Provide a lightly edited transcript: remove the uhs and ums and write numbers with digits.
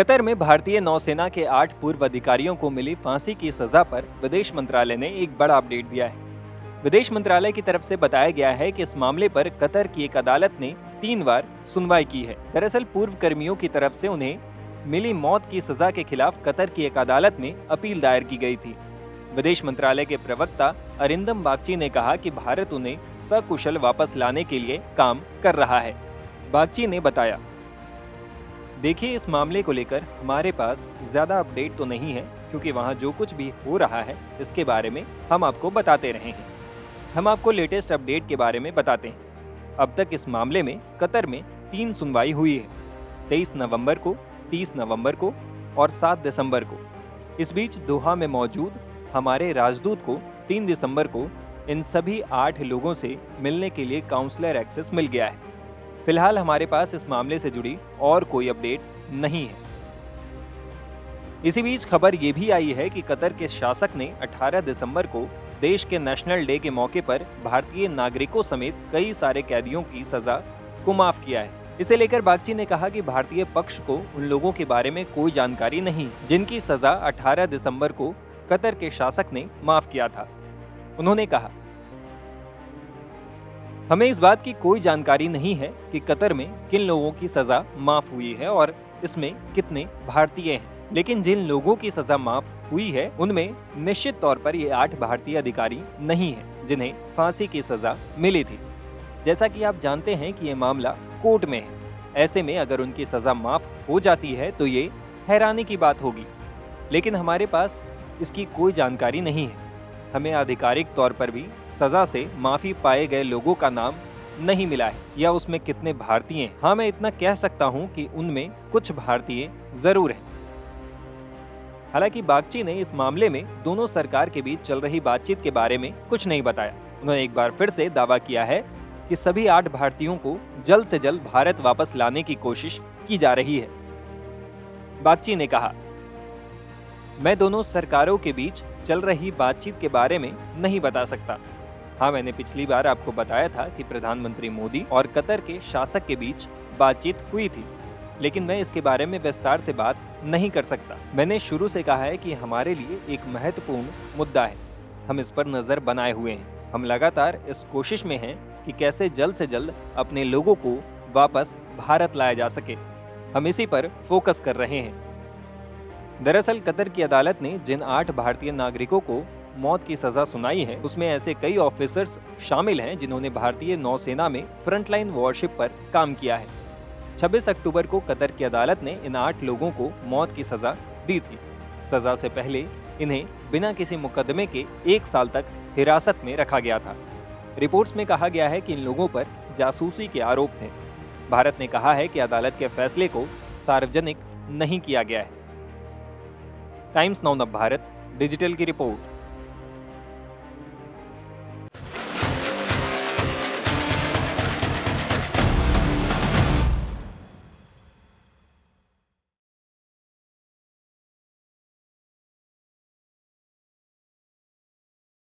Qatar में भारतीय नौसेना के 8 पूर्व अधिकारियों को मिली फांसी की सजा पर विदेश मंत्रालय ने एक बड़ा अपडेट दिया है। विदेश मंत्रालय की तरफ से बताया गया है कि इस मामले पर कतर की एक अदालत ने 3 बार सुनवाई की है। दरअसल पूर्व कर्मियों की तरफ से उन्हें मिली मौत की सजा के खिलाफ कतर की एक अदालत में अपील दायर की गई थी। विदेश मंत्रालय के प्रवक्ता अरिंदम बागची ने कहा कि भारत उन्हें सकुशल वापस लाने के लिए काम कर रहा है। बागची ने बताया, देखिए, इस मामले को लेकर हमारे पास ज़्यादा अपडेट तो नहीं है, क्योंकि वहाँ जो कुछ भी हो रहा है इसके बारे में हम आपको बताते रहे हैं। हम आपको लेटेस्ट अपडेट के बारे में बताते हैं। अब तक इस मामले में कतर में 3 सुनवाई हुई है, 23 नवंबर को, 30 नवंबर को और 7 दिसंबर को। इस बीच दोहा में मौजूद हमारे राजदूत को 3 दिसंबर को इन सभी 8 लोगों से मिलने के लिए काउंसलर एक्सेस मिल गया है। फिलहाल हमारे पास इस मामले से जुड़ी और कोई अपडेट नहीं है। इसी बीच खबर ये भी आई है कि कतर के शासक ने 18 दिसंबर को देश के नेशनल डे के मौके पर भारतीय नागरिकों समेत कई सारे कैदियों की सजा को माफ किया है। इसे लेकर बागची ने कहा कि भारतीय पक्ष को उन लोगों के बारे में कोई जानकारी नहीं जिनकी सजा 18 दिसंबर को कतर के शासक ने माफ किया था। उन्होंने कहा, हमें इस बात की कोई जानकारी नहीं है कि कतर में किन लोगों की सजा माफ हुई है और इसमें कितने भारतीय हैं, लेकिन जिन लोगों की सजा माफ हुई है उनमें निश्चित तौर पर ये 8 भारतीय अधिकारी नहीं हैं जिन्हें फांसी की सजा मिली थी। जैसा कि आप जानते हैं कि ये मामला कोर्ट में है। ऐसे में अगर उनकी सजा माफ हो जाती है तो ये हैरानी की बात होगी, लेकिन हमारे पास इसकी कोई जानकारी नहीं है। हमें आधिकारिक तौर पर भी सजा से माफी पाए गए लोगों का नाम नहीं मिला है या उसमें कितने भारतीय हैं। हाँ, मैं इतना कह सकता हूँ कि उनमें कुछ भारतीय जरूर हैं। हालांकि बागची ने इस मामले में दोनों सरकार के बीच चल रही बातचीत के बारे में कुछ नहीं बताया। उन्होंने एक बार फिर से दावा किया है कि सभी 8 भारतीयों को जल्द से जल्द भारत वापस लाने की कोशिश की जा रही है। बागची ने कहा, मैं दोनों सरकारों के बीच चल रही बातचीत के बारे में नहीं बता सकता। हाँ, मैंने पिछली बार आपको बताया था कि प्रधानमंत्री मोदी और कतर के शासक के बीच बातचीत हुई थी, लेकिन मैं इसके बारे में विस्तार से बात नहीं कर सकता। मैंने शुरू से कहा है कि हमारे लिए एक महत्वपूर्ण मुद्दा है। हम इस पर नज़र बनाए हुए हैं। हम लगातार इस कोशिश में हैं कि कैसे जल्द से जल्द अपने लोगों को वापस भारत लाया जा सके। हम इसी पर फोकस कर रहे हैं। दरअसल कतर की अदालत ने जिन 8 भारतीय नागरिकों को मौत की सजा सुनाई है उसमें ऐसे कई ऑफिसर्स शामिल हैं जिन्होंने भारतीय नौसेना में फ्रंटलाइन वॉरशिप पर काम किया है। 26 अक्टूबर को कतर की अदालत ने इन 8 लोगों को मौत की सजा दी थी। सजा से पहले इन्हें बिना किसी मुकदमे के 1 साल तक हिरासत में रखा गया था। रिपोर्ट्स में कहा गया है कि इन लोगों पर जासूसी के आरोप थे। भारत ने कहा है कि अदालत के फैसले को सार्वजनिक नहीं किया गया है। टाइम्स नाउ भारत डिजिटल की रिपोर्ट।